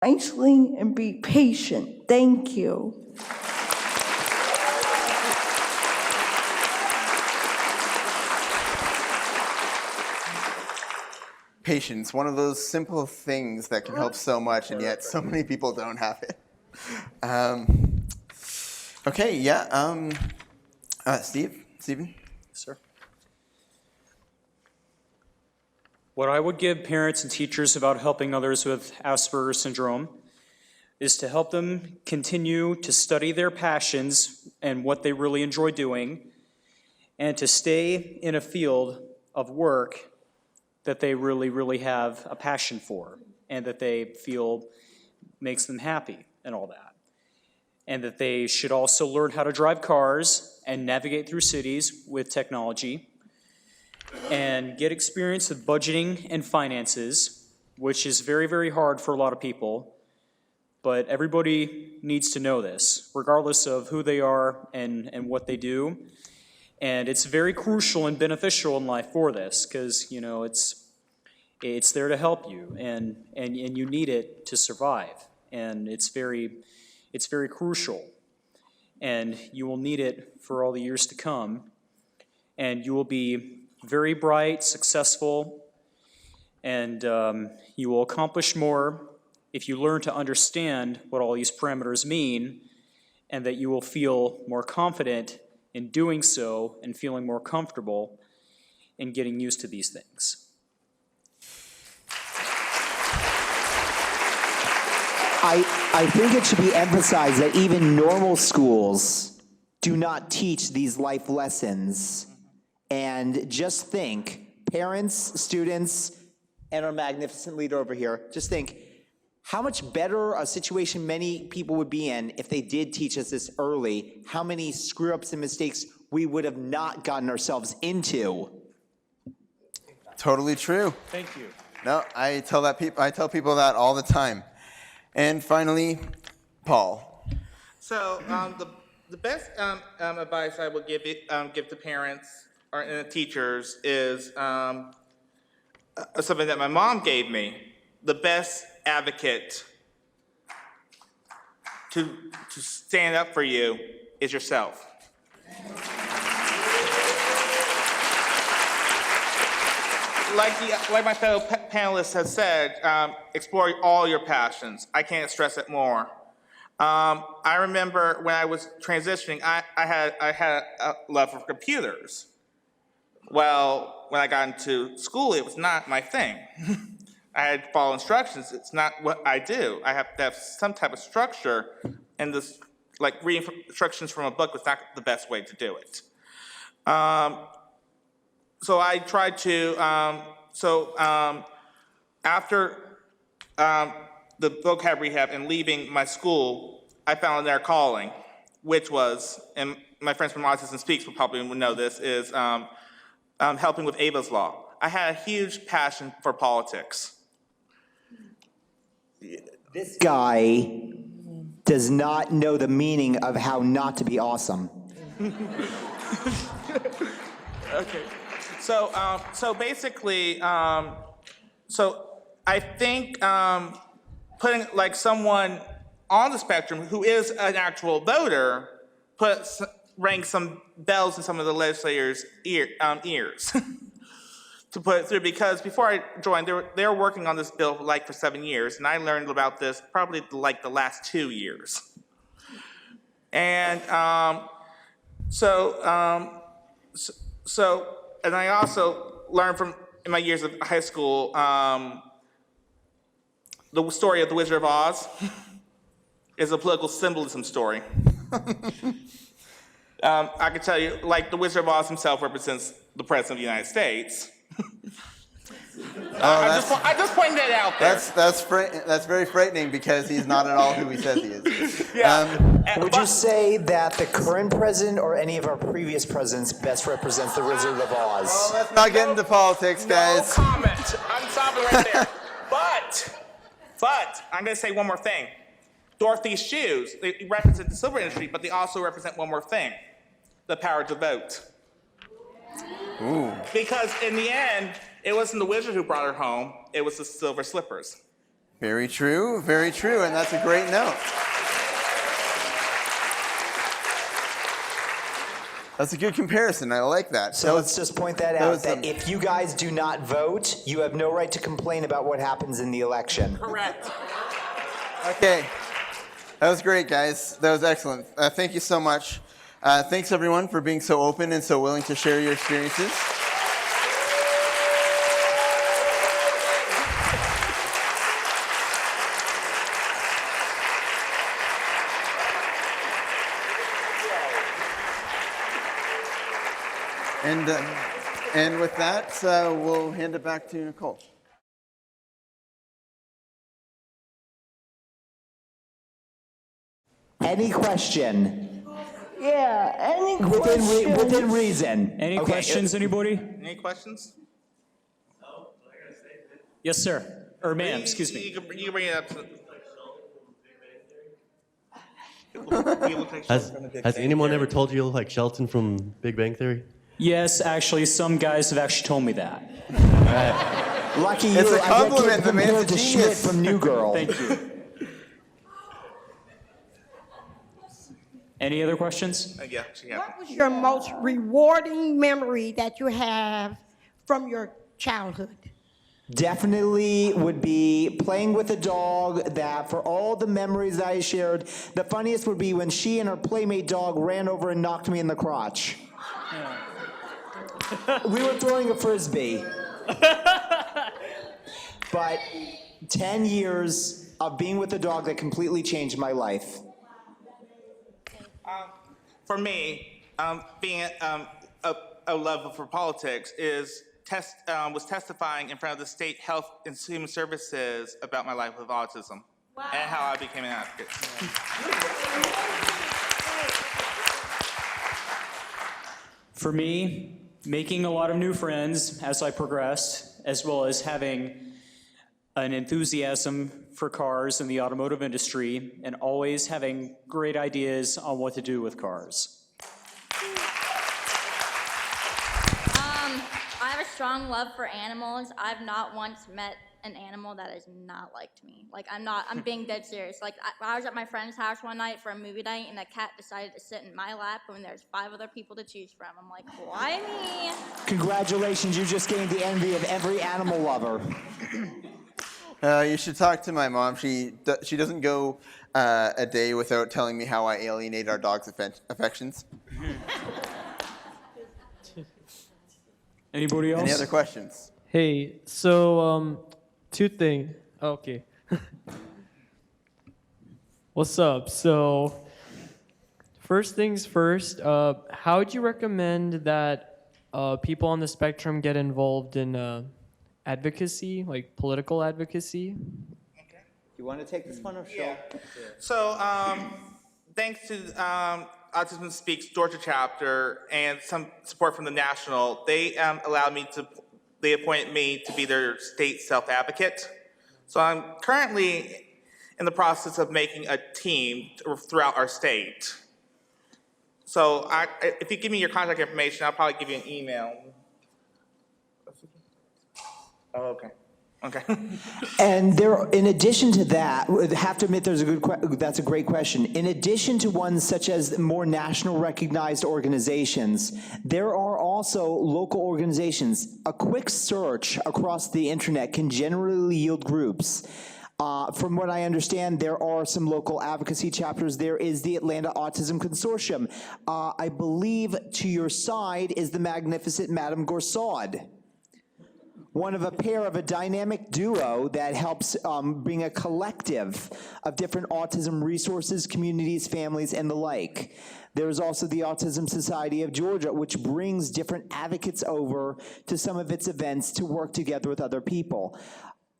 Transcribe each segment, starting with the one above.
nicely and be patient. Thank you. Patience, one of those simple things that can help so much, and yet so many people don't have it. Okay, yeah. Stephen? Sir. What I would give parents and teachers about helping others with Asperger's syndrome is to help them continue to study their passions and what they really enjoy doing, and to stay in a field of work that they really, really have a passion for, and that they feel makes them happy and all that. And that they should also learn how to drive cars and navigate through cities with technology, and get experience with budgeting and finances, which is very, very hard for a lot of people. But everybody needs to know this, regardless of who they are and what they do. And it's very crucial and beneficial in life for this, because you know it's there to help you, and you need it to survive. And it's very crucial. And you will need it for all the years to come. And you will be very bright, successful, and you will accomplish more if you learn to understand what all these parameters mean, and that you will feel more confident in doing so and feeling more comfortable in getting used to these things. I think it should be emphasized that even normal schools do not teach these life lessons. And just think, parents, students, and our magnificent leader over here, just think how much better a situation many people would be in if they did teach us this early, how many screw-ups and mistakes we would have not gotten ourselves into. Totally true. Thank you. No, I tell people that all the time. And finally, Paul. So the best advice I would give to parents or teachers is something that my mom gave me. The best advocate to stand up for you is yourself. Like my fellow panelists have said, explore all your passions. I can't stress it more. I remember when I was transitioning, I had a love for computers. Well, when I got into school, it was not my thing. I had to follow instructions. It's not what I do. I have to have some type of structure, and this, like reading instructions from a book was not the best way to do it. So I tried to, after the vocab rehab and leaving my school, I found their calling, which was, and my friends from Autism Speaks will probably know this, is helping with Ava's Law. I had a huge passion for politics. This guy does not know the meaning of how not to be awesome. Okay. So basically, so I think putting like someone on the spectrum who is an actual voter rang some bells in some of the legislators' ears to put it through, because before I joined, they were working on this bill for 7 years, and I learned about this probably like the last 2 years. And and I also learned from in my years of high school the story of the Wizard of Oz is a political symbolism story. I can tell you, like, the Wizard of Oz himself represents the President of the United States. I just pointed that out there. That's very frightening, because he's not at all who he says he is. Yeah. Would you say that the current president or any of our previous presidents best represents the Wizard of Oz? Well, let's not get into politics, guys. No comment. I'm stopping right there. But I'm going to say one more thing. Dorothy's shoes, they represent the silver industry, but they also represent one more thing: the power to vote. Ooh. Because in the end, it wasn't the wizard who brought her home, it was the silver slippers. Very true, and that's a great note. That's a good comparison. I like that. So let's just point that out, was, that if you guys do not vote, you have no right to complain about what happens in the election. Correct. Okay. That was great, guys. That was excellent. Thank you so much. Thanks, everyone, for being so open and so willing to share your experiences. And with that, we'll hand it back to Nicole. Any question? Yeah, any questions? Within reason. Any Okay, questions, anybody? Any questions? Yes, sir. Or ma'am, excuse me. You can bring it up to. Has anyone ever told you like Shelton from Big Bang Theory? Yes, actually, some guys have actually told me that. Lucky you, It's a I compliment. get The man's a compared to Schmidt genius. from New Girl. Thank you. Any other questions? Yeah. What was your most rewarding memory that you have from your childhood? Definitely would be playing with a dog that, for all the memories I shared, the funniest would be when she and her playmate dog ran over and knocked me in the crotch. We were throwing a Frisbee. But 10 years of being with a dog that completely changed my life. For me, being a love for politics was testifying in front of the State Health and Human Services about my life with autism and how I became an advocate. For me, making a lot of new friends as I progressed, as well as having an enthusiasm for cars in the automotive industry, and always having great ideas on what to do with cars. I have a strong love for animals. I've not once met an animal that has not liked me. Like, I'm being dead serious. Like, I was at my friend's house one night for a movie night, and the cat decided to sit in my lap when there's 5 other people to choose from. I'm like, why me? Congratulations, you just gained the envy of every animal lover. You should talk to my mom. She doesn't go a day without telling me how I alienate our dog's affections. Anybody else? Any other questions? Hey, so, two things. Okay. What's up? So, first things first, how would you recommend that people on the spectrum get involved in advocacy, like political advocacy? You want to take this one or Yeah. So, thanks to Autism Speaks Georgia chapter and some support from the national, they appointed me to be their state self-advocate. So I'm currently in the process of making a team throughout our state. So if you give me your contact information, I'll probably give you an email. Oh, okay. Okay. And there, in addition to that, I have to admit that's a great question. In addition to ones such as more national recognized organizations, there are also local organizations. A quick search across the internet can generally yield groups. From what I understand, there are some local advocacy chapters. There is the Atlanta Autism Consortium. I believe to your side is the magnificent Madame Gorsaud, one of a pair of a dynamic duo that helps bring a collective of different autism resources, communities, families, and the like. There's also the Autism Society of Georgia, which brings different advocates over to some of its events to work together with other people.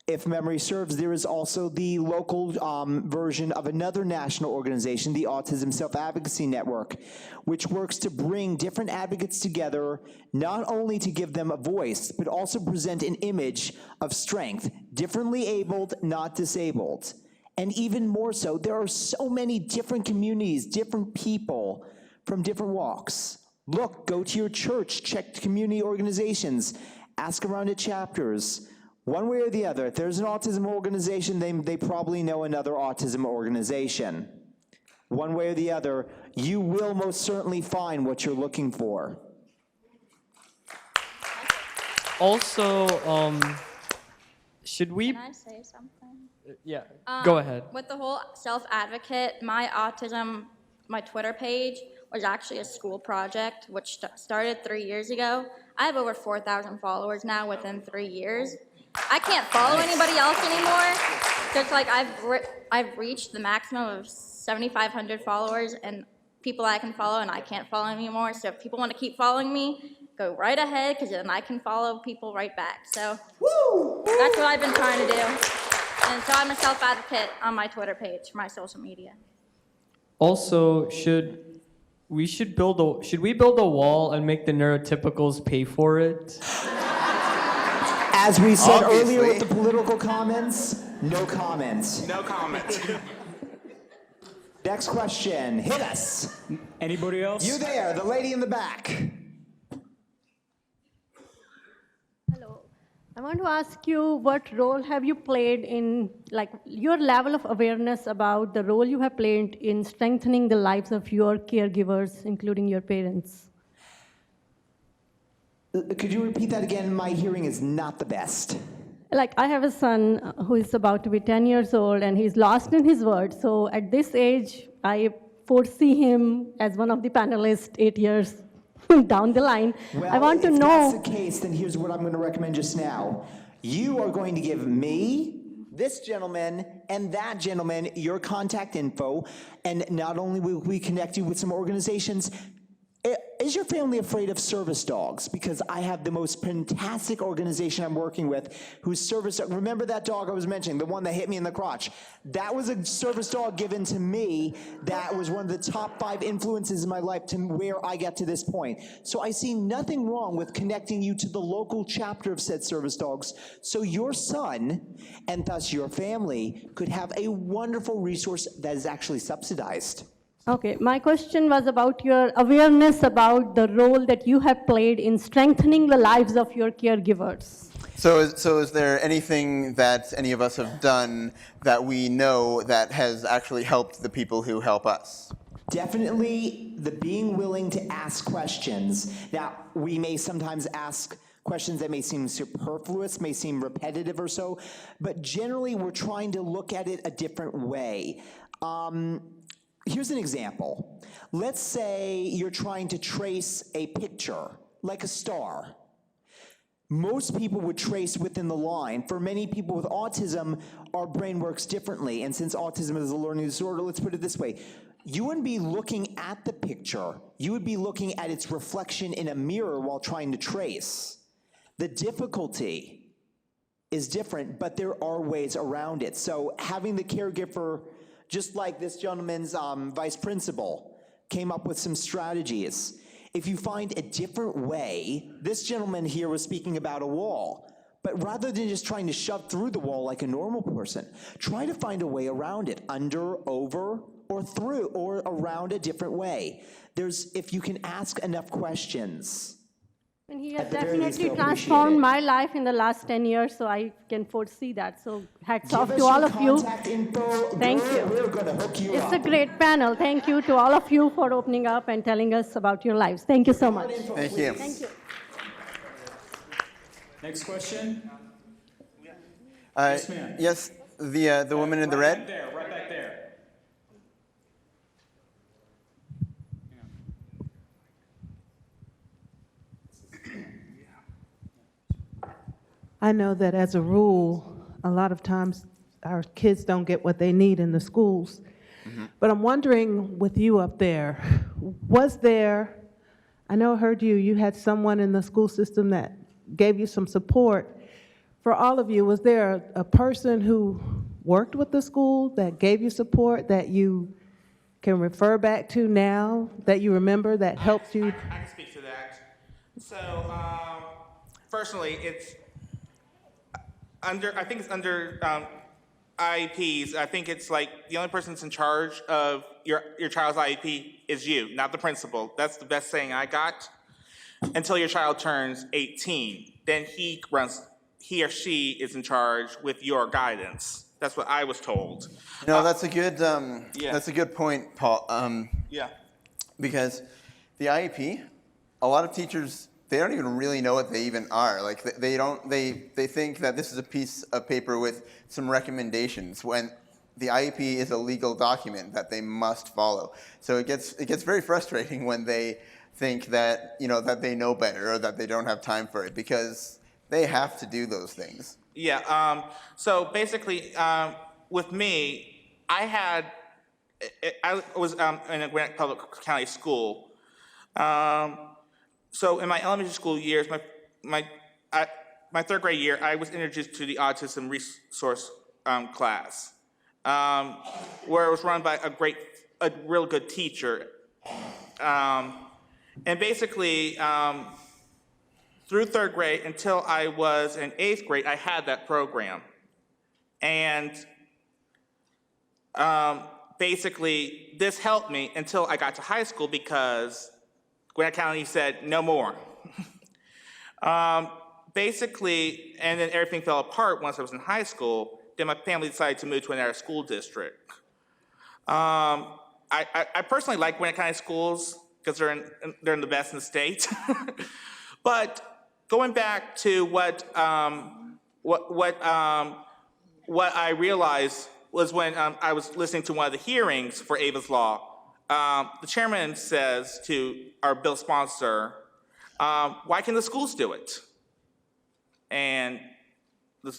If memory serves, there is also the local version of another national organization, the Autism Self-Advocacy Network, which works to bring different advocates together, not only to give them a voice, but also present an image of strength, differently abled, not disabled. And even more so, there are so many different communities, different people from different walks. Look, go to your church, check community organizations, ask around at chapters. One way or the other, if there's an autism organization, they probably know another autism organization. One way or the other, you will most certainly find what you're looking for. Also, should we? Can I say something? Yeah, go Um, ahead. With the whole self-advocate, my Twitter page was actually a school project, which started 3 years ago. I have over 4,000 followers now within 3 years. I can't follow anybody else anymore. So it's like I've reached the maximum of 7,500 followers and people I can follow, and I can't follow anymore. So if people want to keep following me, go right ahead, because then I can follow people right back. So that's what I've been trying to do. And so I'm a self-advocate on my Twitter page for my social media. Also, should we build a wall and make the neurotypicals pay for it? As we said earlier Obviously. with the political comments, no comments. No comment. Next question, hit us. Anybody else? You there, the lady in the back. Hello. I want to ask you, what role have you played in, like, your level of awareness about the role you have played in strengthening the lives of your caregivers, including your parents? Could you repeat that again? My hearing is not the best. Like, I have a son who is about to be 10 years old, and he's lost in his words. So at this age, I foresee him as one of the panelists 8 years down the line. Well, I want to if know. that's the case, then here's what I'm going to recommend just now. You are going to give me, this gentleman, and that gentleman your contact info, and not only will we connect you with some organizations. Is your family afraid of service dogs? Because I have the most fantastic organization I'm working with whose service, remember that dog I was mentioning, the one that hit me in the crotch? That was a service dog given to me that was one of the top 5 influences in my life to where I get to this point. So I see nothing wrong with connecting you to the local chapter of said service dogs so your son, and thus your family, could have a wonderful resource that is actually subsidized. Okay, my question was about your awareness about the role that you have played in strengthening the lives of your caregivers. So is there anything that any of us have done that we know that has actually helped the people who help us? Definitely the being willing to ask questions. Now, we may sometimes ask questions that may seem superfluous, may seem repetitive or so, but generally we're trying to look at it a different way. Here's an example. Let's say you're trying to trace a picture, like a star. Most people would trace within the line. For many people with autism, our brain works differently. And since autism is a learning disorder, let's put it this way. You wouldn't be looking at the picture. You would be looking at its reflection in a mirror while trying to trace. The difficulty is different, but there are ways around it. So having the caregiver, just like this gentleman's vice principal, came up with some strategies. If you find a different way, this gentleman here was speaking about a wall, but rather than just trying to shove through the wall like a normal person, try to find a way around it, under, over, or through, or around a different way. If you can ask enough questions. And he has At the very least, definitely they'll appreciate transformed it. my life in the last 10 years, so I can foresee that. So hats Give off us to all your of you. contact info. Thank Girl, you. We're gonna hook you It's up. a great panel. Thank you to all of you for opening up and telling us about your lives. Thank you so much. Thank you. Thank you. Next question? Yes, ma'am. yes, the woman in the red. Right back there. I know that as a rule, a lot of times our kids don't get what they need in the schools. But I'm wondering with you up there, was there, I know I heard you had someone in the school system that gave you some support. For all of you, was there a person who worked with the school that gave you support that you can refer back to now, that you remember, that helped you? I can speak to that. So, personally, it's I think it's under IEPs. I think it's like the only person that's in charge of your child's IEP is you, not the principal. That's the best saying I got. Until your child turns 18, then he runs he or she is in charge with your guidance. That's what I was told. No, that's a good point, Paul. Yeah. Because the IEP, a lot of teachers, they don't even really know what they even are. Like they think that this is a piece of paper with some recommendations when the IEP is a legal document that they must follow. So it gets very frustrating when they think that, that they know better or that they don't have time for it, because they have to do those things. Yeah. So basically, with me, I was in a Gwinnett Public County school. So in my elementary school years, my third grade year, I was introduced to the autism resource class, where it was run by a real good teacher. And basically, through third grade until I was in eighth grade, I had that program. And basically, this helped me until I got to high school, because Gwinnett County said no more. Basically, and then everything fell apart once I was in high school. Then my family decided to move to another school district. I personally like Gwinnett County schools because they're in the best in the state. But going back to what I realized was when I was listening to one of the hearings for Ava's Law. The chairman says to our bill sponsor, "Why can the schools do it?" And the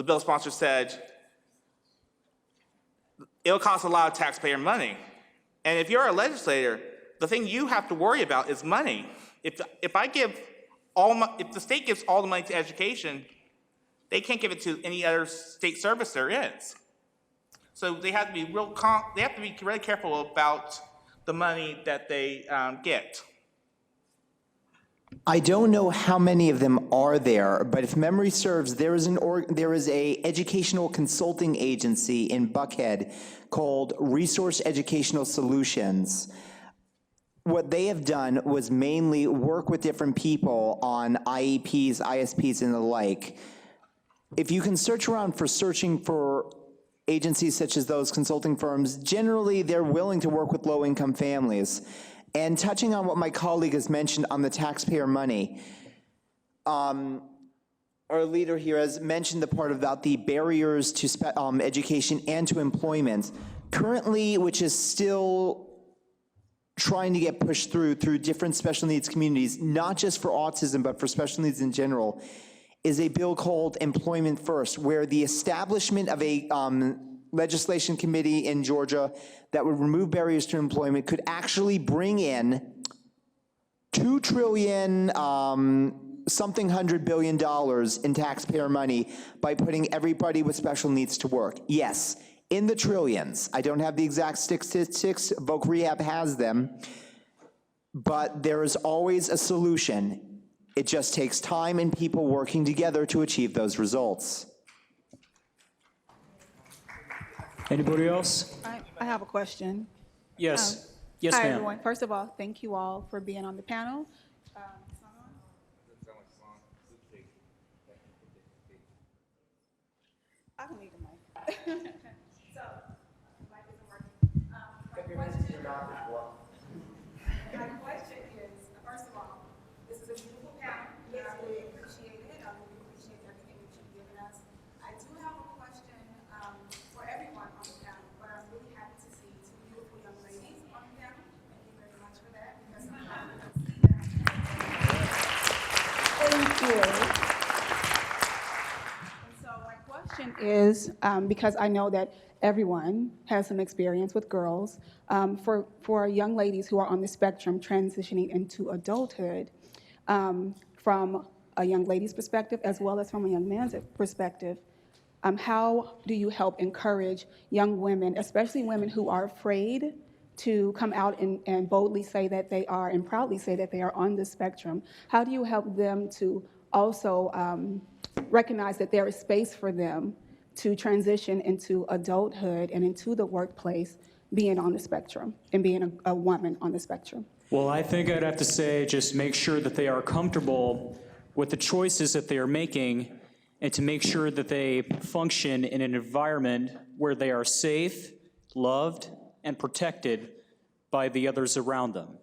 bill sponsor said, "It'll cost a lot of taxpayer money. And if you're a legislator, the thing you have to worry about is money. If the state gives all the money to education, they can't give it to any other state service there is. So they have to be really careful about the money that they get." I don't know how many of them are there, but if memory serves, there is a educational consulting agency in Buckhead called Resource Educational Solutions. What they have done was mainly work with different people on IEPs, ISPs, and the like. If you can search around searching for agencies such as those consulting firms, generally they're willing to work with low-income families. And touching on what my colleague has mentioned on the taxpayer money, our leader here has mentioned the part about the barriers to education and to employment. Currently, which is still trying to get pushed through different special needs communities, not just for autism, but for special needs in general, is a bill called Employment First, where the establishment of a legislation committee in Georgia that would remove barriers to employment could actually bring in $2 trillion, something $100 billion in taxpayer money by putting everybody with special needs to work. Yes, in the trillions. I don't have the exact statistics, Voc Rehab has them, but there is always a solution. It just takes time and people working together to achieve those results. Anybody else? I have a question. Yes. Yes, Hi, ma'am. everyone. First of all, thank you all for being on the panel. I don't need a mic. So, the mic isn't working. My question is, first of all, this is a beautiful panel. I really appreciate it. I really appreciate everything that you've given us. I do have a question for everyone on the panel, but I'm really happy to see two beautiful young ladies on the panel. Thank you very much for that, because sometimes I don't see that. Thank you. And so my question is, because I know that everyone has some experience with girls, for young ladies who are on the spectrum transitioning into adulthood, from a young lady's perspective as well as from a young man's perspective, how do you help encourage young women, especially women who are afraid to come out and boldly say that they are, and proudly say that they are on the spectrum? How do you help them to also recognize that there is space for them to transition into adulthood and into the workplace, being on the spectrum and being a woman on the spectrum? Well, I think I'd have to say just make sure that they are comfortable with the choices that they are making, and to make sure that they function in an environment where they are safe, loved, and protected by the others around them.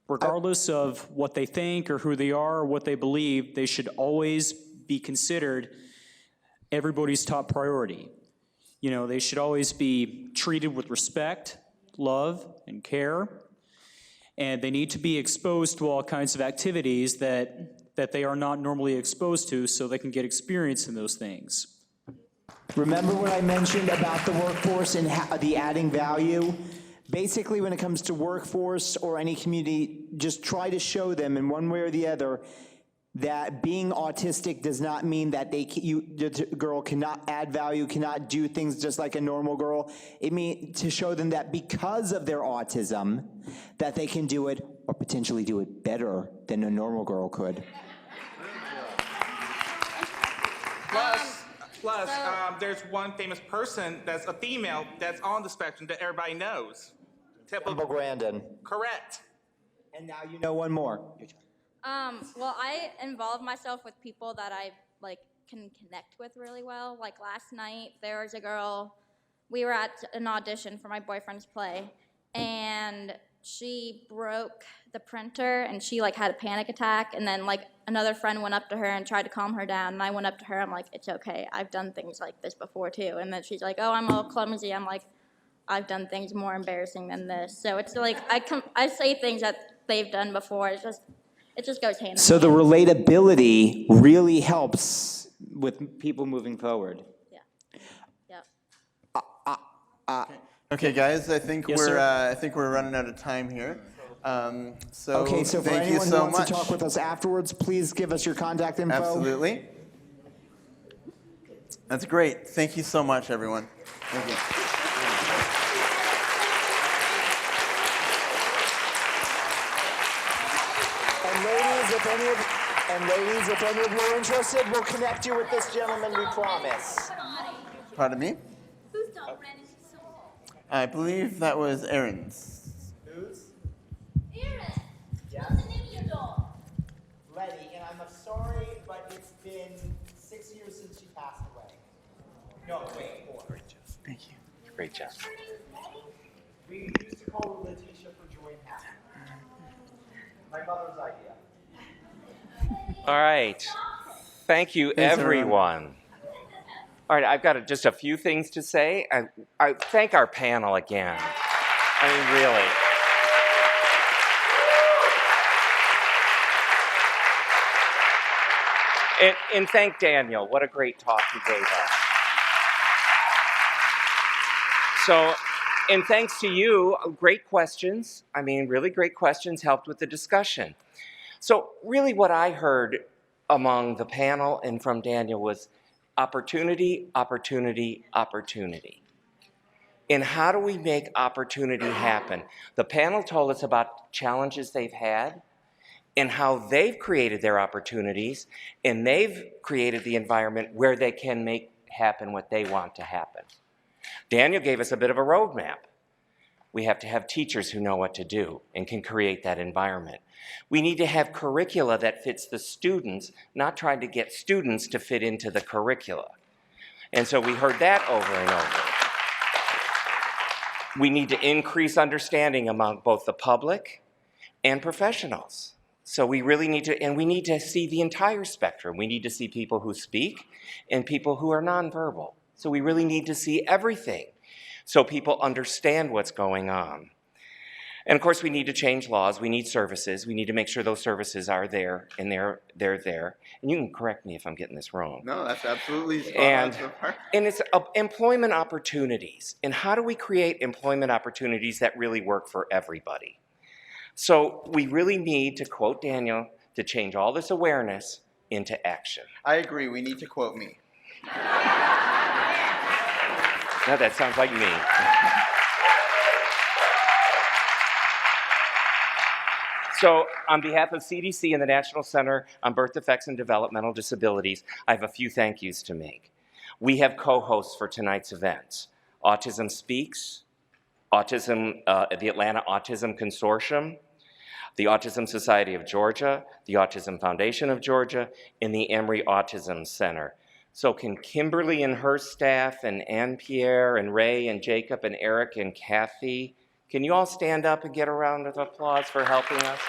Regardless of what they think or who they are or what they believe, they should always be considered everybody's top priority. You know, they should always be treated with respect, love, and care, and they need to be exposed to all kinds of activities that they are not normally exposed to so they can get experience in those things. Remember what I mentioned about the workforce and the adding value? Basically, when it comes to workforce or any community, just try to show them in one way or the other that being autistic does not mean that the girl cannot add value, cannot do things just like a normal girl. It means to show them that because of their autism, that they can do it or potentially do it better than a normal girl could. Plus, there's one famous person that's a female that's on the spectrum that everybody knows. Temple Grandin. Correct. And now you know one more. Well, I involve myself with people that I can connect with really well. Like last night, there was a girl. We were at an audition for my boyfriend's play, and she broke the printer, and she had a panic attack. And then another friend went up to her and tried to calm her down. And I went up to her. I'm like, "It's okay. I've done things like this before too." And then she's like, "Oh, I'm all clumsy." I'm like, "I've done things more embarrassing than this." So it's I say things that they've done before. It just goes hand in hand. So the relatability really helps with people moving forward. Yeah. Okay, guys, I think Yes, we're sir. I think we're running out of time here. So Okay, so for thank you anyone who so wants much. to talk with us afterwards, please give us your contact info. Absolutely. That's great. Thank you so much, everyone. Thank you. And ladies, if any of you are interested, we'll connect you with this gentleman, we promise. Pardon me? I believe that was Aaron's. Whose? Aaron, Yeah. what's the name of your dog? Letty, and I'm sorry, but it's been 6 years since she passed away. No, wait, 4. Great job. Thank you. Great job. We used to call her Letitia for joy and happy. My mother's idea. All right. Thank you, Thanks, everyone. All right, I've got just a few things to say. I thank our panel again. I mean, really. And thank Daniel. What a great talk he gave us. So, and thanks to you, great questions. I mean, really great questions helped with the discussion. So really what I heard among the panel and from Daniel was opportunity, opportunity, opportunity. And how do we make opportunity happen? The panel told us about challenges they've had and how they've created their opportunities, and they've created the environment where they can make happen what they want to happen. Daniel gave us a bit of a roadmap. We have to have teachers who know what to do and can create that environment. We need to have curricula that fits the students, not trying to get students to fit into the curricula. And so we heard that over and over. We need to increase understanding among both the public and professionals. So we really need to, and we need to see the entire spectrum. We need to see people who speak and people who are nonverbal. So we really need to see everything so people understand what's going on. And of course, we need to change laws. We need services. We need to make sure those services are there, and they're there. And you can correct me if I'm getting this wrong. No, that's absolutely spot And, on so far. and it's employment opportunities. And how do we create employment opportunities that really work for everybody? So we really need, to quote Daniel, to change all this awareness into action. I agree. We need to quote me. Now that sounds like me. So on behalf of CDC and the National Center on Birth Defects and Developmental Disabilities, I have a few thank yous to make. We have co-hosts for tonight's events: Autism Speaks, the Atlanta Autism Consortium, the Autism Society of Georgia, the Autism Foundation of Georgia, and the Emory Autism Center. So can Kimberly and her staff, and Anne Pierre, and Ray, and Jacob, and Eric, and Kathy, can you all stand up and get a round of applause for helping us?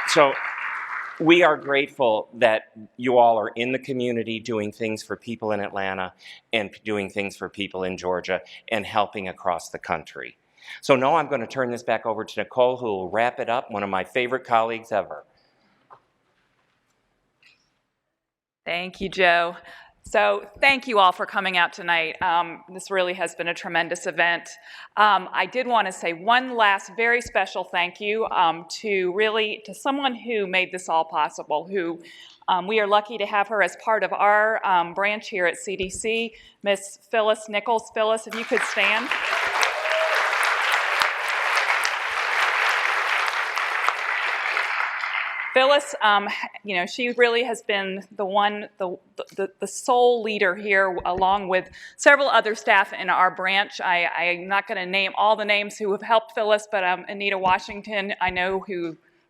So we are grateful that you all are in the community doing things for people in Atlanta and doing things for people in Georgia and helping across the country. So now I'm going to turn this back over to Nicole, who will wrap it up, one of my favorite colleagues ever. Thank you, Joe. So thank you all for coming out tonight. This really has been a tremendous event. I did want to say one last very special thank you to someone who made this all possible, who we are lucky to have her as part of our branch here at CDC, Miss Phyllis Nichols. Phyllis, if you could stand. Phyllis, she really has been the sole leader here, along with several other staff in our branch. I'm not going to name all the names who have helped Phyllis, but Anita Washington, I know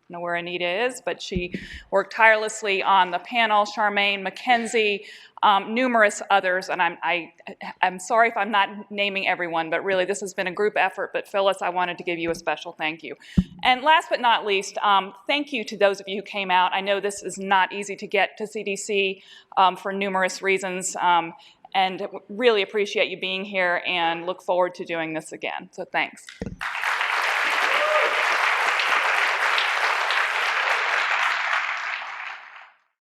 where Anita is, but she worked tirelessly on the panel. Charmaine, Mackenzie, numerous others, and I'm sorry if I'm not naming everyone, but really this has been a group effort. But Phyllis, I wanted to give you a special thank you. And last but not least, thank you to those of you who came out. I know this is not easy to get to CDC for numerous reasons, and really appreciate you being here and look forward to doing this again. So thanks.